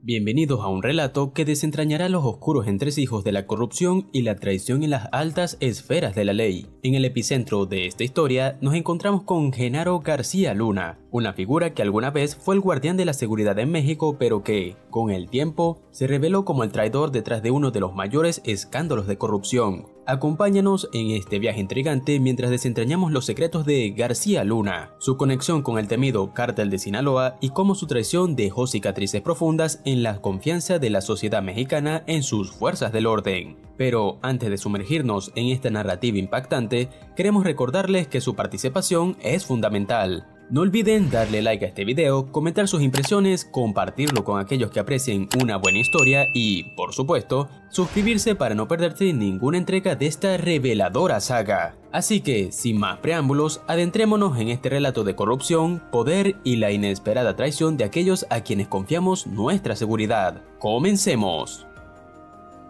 Bienvenidos a un relato que desentrañará los oscuros entresijos de la corrupción y la traición en las altas esferas de la ley. En el epicentro de esta historia nos encontramos con Genaro García Luna, una figura que alguna vez fue el guardián de la seguridad en México, pero que, con el tiempo, se reveló como el traidor detrás de uno de los mayores escándalos de corrupción. Acompáñanos en este viaje intrigante mientras desentrañamos los secretos de García Luna, su conexión con el temido Cártel de Sinaloa y cómo su traición dejó cicatrices profundas en la confianza de la sociedad mexicana en sus fuerzas del orden. Pero antes de sumergirnos en esta narrativa impactante, queremos recordarles que su participación es fundamental. No olviden darle like a este video, comentar sus impresiones, compartirlo con aquellos que aprecien una buena historia y, por supuesto, suscribirse para no perderte ninguna entrega de esta reveladora saga. Así que, sin más preámbulos, adentrémonos en este relato de corrupción, poder y la inesperada traición de aquellos a quienes confiamos nuestra seguridad. ¡Comencemos!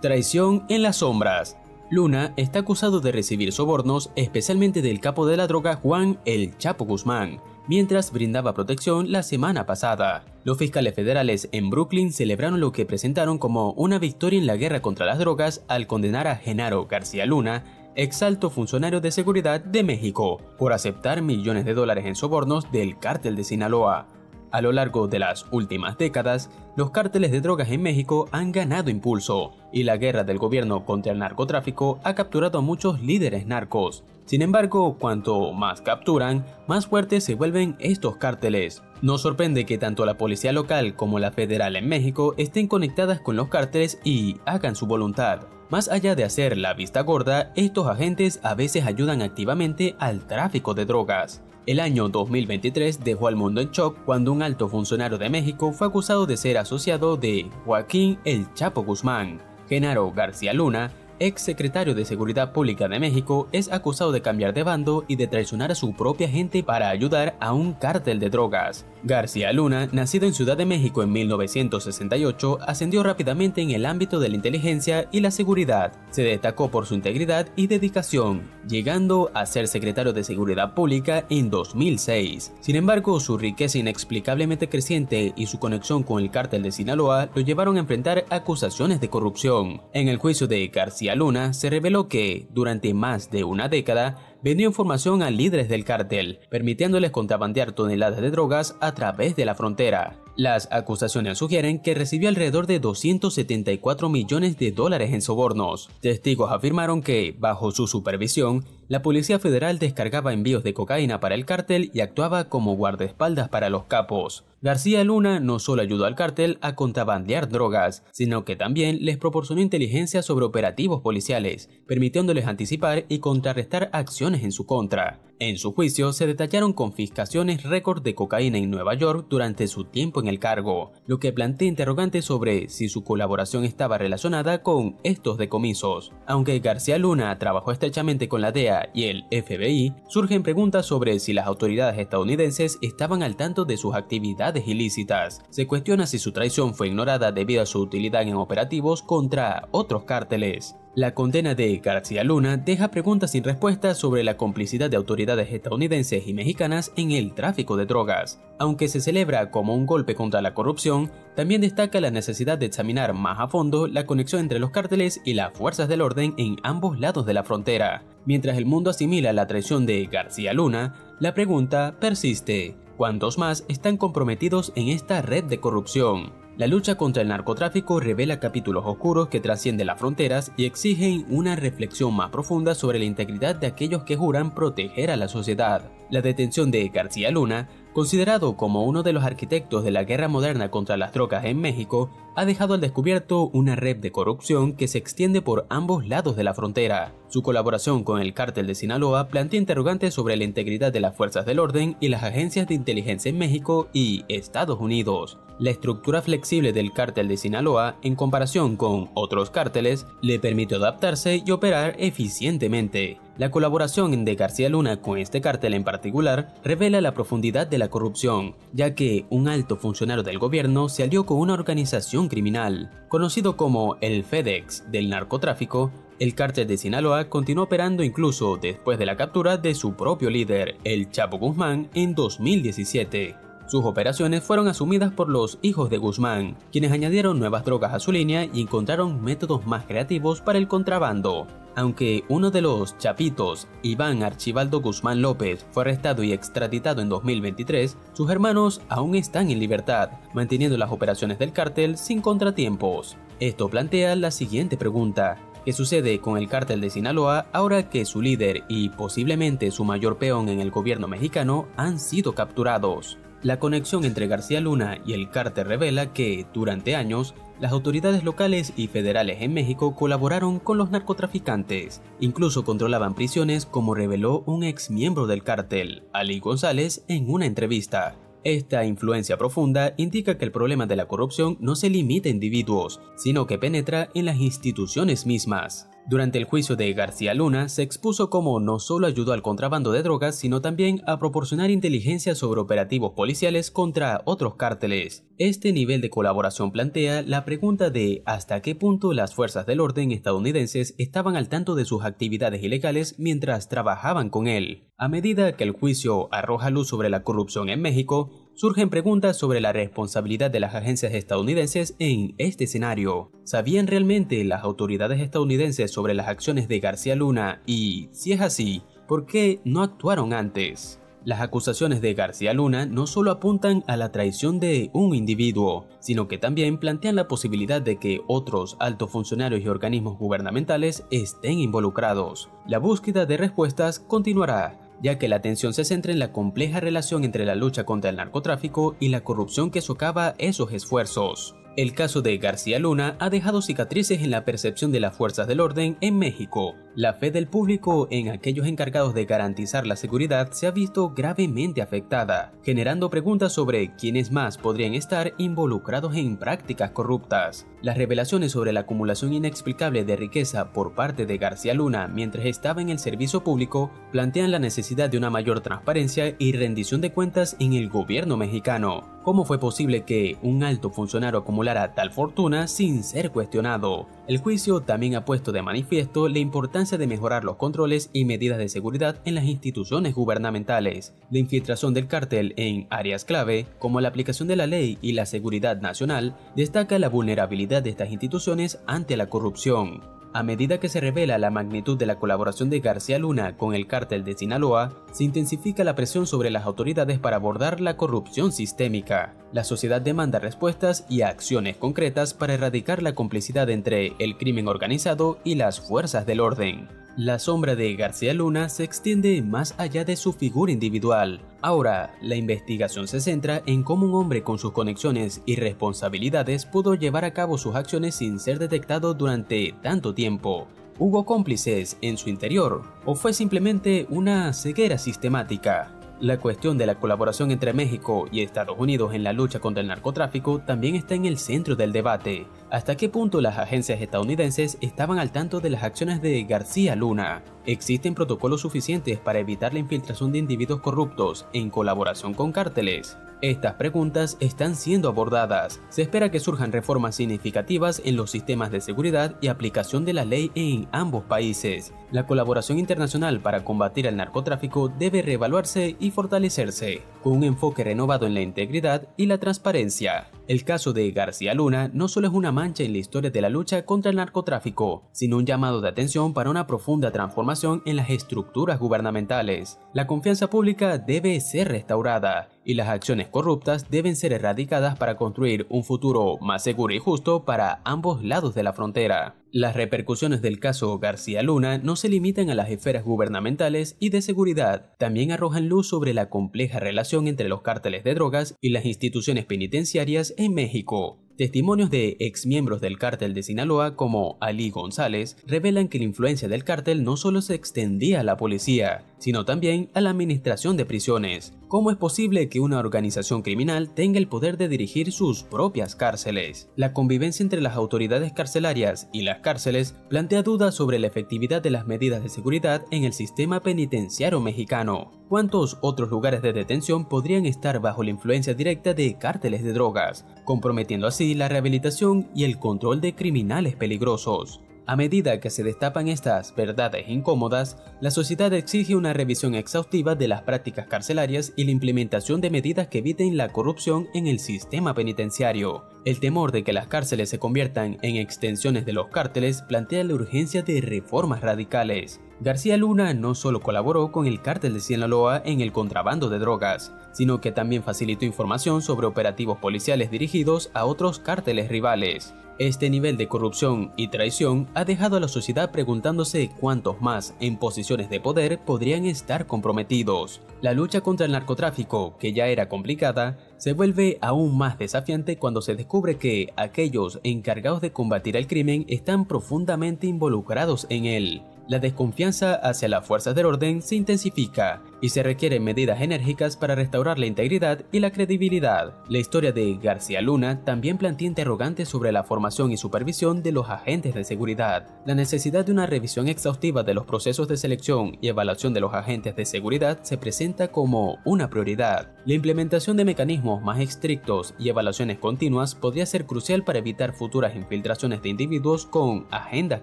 Traición en las sombras. Luna está acusado de recibir sobornos, especialmente del capo de la droga Juan El Chapo Guzmán, mientras brindaba protección la semana pasada. Los fiscales federales en Brooklyn celebraron lo que presentaron como una victoria en la guerra contra las drogas al condenar a Genaro García Luna, ex alto funcionario de seguridad de México, por aceptar millones de dólares en sobornos del cártel de Sinaloa. A lo largo de las últimas décadas, los cárteles de drogas en México han ganado impulso, y la guerra del gobierno contra el narcotráfico ha capturado a muchos líderes narcos. Sin embargo, cuanto más capturan, más fuertes se vuelven estos cárteles. No sorprende que tanto la policía local como la federal en México estén conectadas con los cárteles y hagan su voluntad. Más allá de hacer la vista gorda, estos agentes a veces ayudan activamente al tráfico de drogas. El año 2023 dejó al mundo en shock cuando un alto funcionario de México fue acusado de ser asociado de Joaquín El Chapo Guzmán. Genaro García Luna, ex secretario de Seguridad Pública de México, es acusado de cambiar de bando y de traicionar a su propia gente para ayudar a un cártel de drogas. García Luna, nacido en Ciudad de México en 1968, ascendió rápidamente en el ámbito de la inteligencia y la seguridad. Se destacó por su integridad y dedicación, llegando a ser secretario de Seguridad Pública en 2006. Sin embargo, su riqueza inexplicablemente creciente y su conexión con el cártel de Sinaloa lo llevaron a enfrentar acusaciones de corrupción. En el juicio de García Luna se reveló que, durante más de una década, vendió información a líderes del cártel, permitiéndoles contrabandear toneladas de drogas a través de la frontera. Las acusaciones sugieren que recibió alrededor de 274 millones de dólares en sobornos. Testigos afirmaron que, bajo su supervisión, la Policía Federal descargaba envíos de cocaína para el cártel y actuaba como guardaespaldas para los capos. García Luna no solo ayudó al cártel a contrabandear drogas, sino que también les proporcionó inteligencia sobre operativos policiales, permitiéndoles anticipar y contrarrestar acciones en su contra. En su juicio se detallaron confiscaciones récord de cocaína en Nueva York durante su tiempo en el cargo, lo que plantea interrogantes sobre si su colaboración estaba relacionada con estos decomisos. Aunque García Luna trabajó estrechamente con la DEA y el FBI, surgen preguntas sobre si las autoridades estadounidenses estaban al tanto de sus actividades ilícitas. Se cuestiona si su traición fue ignorada debido a su utilidad en operativos contra otros cárteles. La condena de García Luna deja preguntas sin respuesta sobre la complicidad de autoridades estadounidenses y mexicanas en el tráfico de drogas. Aunque se celebra como un golpe contra la corrupción, también destaca la necesidad de examinar más a fondo la conexión entre los cárteles y las fuerzas del orden en ambos lados de la frontera. Mientras el mundo asimila la traición de García Luna, la pregunta persiste: ¿cuántos más están comprometidos en esta red de corrupción? La lucha contra el narcotráfico revela capítulos oscuros que trascienden las fronteras y exigen una reflexión más profunda sobre la integridad de aquellos que juran proteger a la sociedad. La detención de García Luna, considerado como uno de los arquitectos de la guerra moderna contra las drogas en México, ha dejado al descubierto una red de corrupción que se extiende por ambos lados de la frontera. Su colaboración con el cártel de Sinaloa plantea interrogantes sobre la integridad de las fuerzas del orden y las agencias de inteligencia en México y Estados Unidos. La estructura flexible del cártel de Sinaloa, en comparación con otros cárteles, le permitió adaptarse y operar eficientemente. La colaboración de García Luna con este cártel en particular revela la profundidad de la corrupción, ya que un alto funcionario del gobierno se alió con una organización criminal. Conocido como el FedEx del narcotráfico, el cártel de Sinaloa continuó operando incluso después de la captura de su propio líder, el Chapo Guzmán, en 2017. Sus operaciones fueron asumidas por los hijos de Guzmán, quienes añadieron nuevas drogas a su línea y encontraron métodos más creativos para el contrabando. Aunque uno de los chapitos, Iván Archibaldo Guzmán López, fue arrestado y extraditado en 2023, sus hermanos aún están en libertad, manteniendo las operaciones del cártel sin contratiempos. Esto plantea la siguiente pregunta: ¿qué sucede con el cártel de Sinaloa ahora que su líder y posiblemente su mayor peón en el gobierno mexicano han sido capturados? La conexión entre García Luna y el cártel revela que, durante años, las autoridades locales y federales en México colaboraron con los narcotraficantes. Incluso controlaban prisiones, como reveló un ex miembro del cártel, Ali González, en una entrevista. Esta influencia profunda indica que el problema de la corrupción no se limita a individuos, sino que penetra en las instituciones mismas. Durante el juicio de García Luna, se expuso cómo no solo ayudó al contrabando de drogas, sino también a proporcionar inteligencia sobre operativos policiales contra otros cárteles. Este nivel de colaboración plantea la pregunta de hasta qué punto las fuerzas del orden estadounidenses estaban al tanto de sus actividades ilegales mientras trabajaban con él. A medida que el juicio arroja luz sobre la corrupción en México, surgen preguntas sobre la responsabilidad de las agencias estadounidenses en este escenario. ¿Sabían realmente las autoridades estadounidenses sobre las acciones de García Luna? Y, si es así, ¿por qué no actuaron antes? Las acusaciones de García Luna no solo apuntan a la traición de un individuo, sino que también plantean la posibilidad de que otros altos funcionarios y organismos gubernamentales estén involucrados. La búsqueda de respuestas continuará, ya que la atención se centra en la compleja relación entre la lucha contra el narcotráfico y la corrupción que socava esos esfuerzos. El caso de García Luna ha dejado cicatrices en la percepción de las fuerzas del orden en México. La fe del público en aquellos encargados de garantizar la seguridad se ha visto gravemente afectada, generando preguntas sobre quiénes más podrían estar involucrados en prácticas corruptas. Las revelaciones sobre la acumulación inexplicable de riqueza por parte de García Luna mientras estaba en el servicio público plantean la necesidad de una mayor transparencia y rendición de cuentas en el gobierno mexicano. ¿Cómo fue posible que un alto funcionario acumulara tal fortuna sin ser cuestionado? El juicio también ha puesto de manifiesto la importancia de mejorar los controles y medidas de seguridad en las instituciones gubernamentales. La infiltración del cártel en áreas clave, como la aplicación de la ley y la seguridad nacional, destaca la vulnerabilidad de estas instituciones ante la corrupción. A medida que se revela la magnitud de la colaboración de García Luna con el cártel de Sinaloa, se intensifica la presión sobre las autoridades para abordar la corrupción sistémica. La sociedad demanda respuestas y acciones concretas para erradicar la complicidad entre el crimen organizado y las fuerzas del orden. La sombra de García Luna se extiende más allá de su figura individual. Ahora, la investigación se centra en cómo un hombre con sus conexiones y responsabilidades pudo llevar a cabo sus acciones sin ser detectado durante tanto tiempo. ¿Hubo cómplices en su interior? ¿O fue simplemente una ceguera sistemática? La cuestión de la colaboración entre México y Estados Unidos en la lucha contra el narcotráfico también está en el centro del debate. ¿Hasta qué punto las agencias estadounidenses estaban al tanto de las acciones de García Luna? ¿Existen protocolos suficientes para evitar la infiltración de individuos corruptos en colaboración con cárteles? Estas preguntas están siendo abordadas. Se espera que surjan reformas significativas en los sistemas de seguridad y aplicación de la ley en ambos países. La colaboración internacional para combatir el narcotráfico debe reevaluarse y fortalecerse, con un enfoque renovado en la integridad y la transparencia. El caso de García Luna no solo es una mancha en la historia de la lucha contra el narcotráfico, sino un llamado de atención para una profunda transformación en las estructuras gubernamentales. La confianza pública debe ser restaurada y las acciones corruptas deben ser erradicadas para construir un futuro más seguro y justo para ambos lados de la frontera. Las repercusiones del caso García Luna no se limitan a las esferas gubernamentales y de seguridad, también arrojan luz sobre la compleja relación entre los cárteles de drogas y las instituciones penitenciarias en México. Testimonios de exmiembros del cártel de Sinaloa como Ali González revelan que la influencia del cártel no solo se extendía a la policía, sino también a la administración de prisiones. ¿Cómo es posible que una organización criminal tenga el poder de dirigir sus propias cárceles? La convivencia entre las autoridades carcelarias y las cárceles plantea dudas sobre la efectividad de las medidas de seguridad en el sistema penitenciario mexicano. ¿Cuántos otros lugares de detención podrían estar bajo la influencia directa de cárteles de drogas, comprometiendo así la rehabilitación y el control de criminales peligrosos? A medida que se destapan estas verdades incómodas, la sociedad exige una revisión exhaustiva de las prácticas carcelarias y la implementación de medidas que eviten la corrupción en el sistema penitenciario. El temor de que las cárceles se conviertan en extensiones de los cárteles plantea la urgencia de reformas radicales. García Luna no solo colaboró con el cártel de Sinaloa en el contrabando de drogas, sino que también facilitó información sobre operativos policiales dirigidos a otros cárteles rivales. Este nivel de corrupción y traición ha dejado a la sociedad preguntándose cuántos más en posiciones de poder podrían estar comprometidos. La lucha contra el narcotráfico, que ya era complicada, se vuelve aún más desafiante cuando se descubre que aquellos encargados de combatir el crimen están profundamente involucrados en él. La desconfianza hacia las fuerzas del orden se intensifica y se requieren medidas enérgicas para restaurar la integridad y la credibilidad. La historia de García Luna también plantea interrogantes sobre la formación y supervisión de los agentes de seguridad. La necesidad de una revisión exhaustiva de los procesos de selección y evaluación de los agentes de seguridad se presenta como una prioridad. La implementación de mecanismos más estrictos y evaluaciones continuas podría ser crucial para evitar futuras infiltraciones de individuos con agendas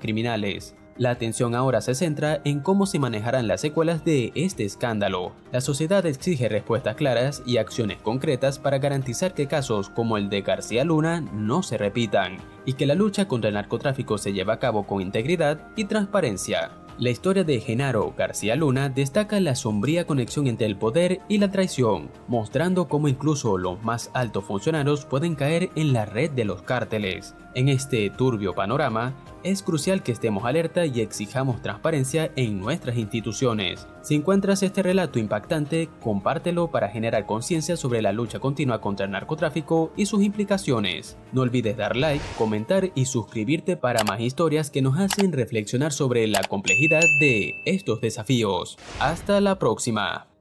criminales. La atención ahora se centra en cómo se manejarán las secuelas de este escándalo. La sociedad exige respuestas claras y acciones concretas para garantizar que casos como el de García Luna no se repitan y que la lucha contra el narcotráfico se lleve a cabo con integridad y transparencia. La historia de Genaro García Luna destaca la sombría conexión entre el poder y la traición, mostrando cómo incluso los más altos funcionarios pueden caer en la red de los cárteles. En este turbio panorama, es crucial que estemos alerta y exijamos transparencia en nuestras instituciones. Si encuentras este relato impactante, compártelo para generar conciencia sobre la lucha continua contra el narcotráfico y sus implicaciones. No olvides dar like, comentar y suscribirte para más historias que nos hacen reflexionar sobre la complejidad de estos desafíos. Hasta la próxima.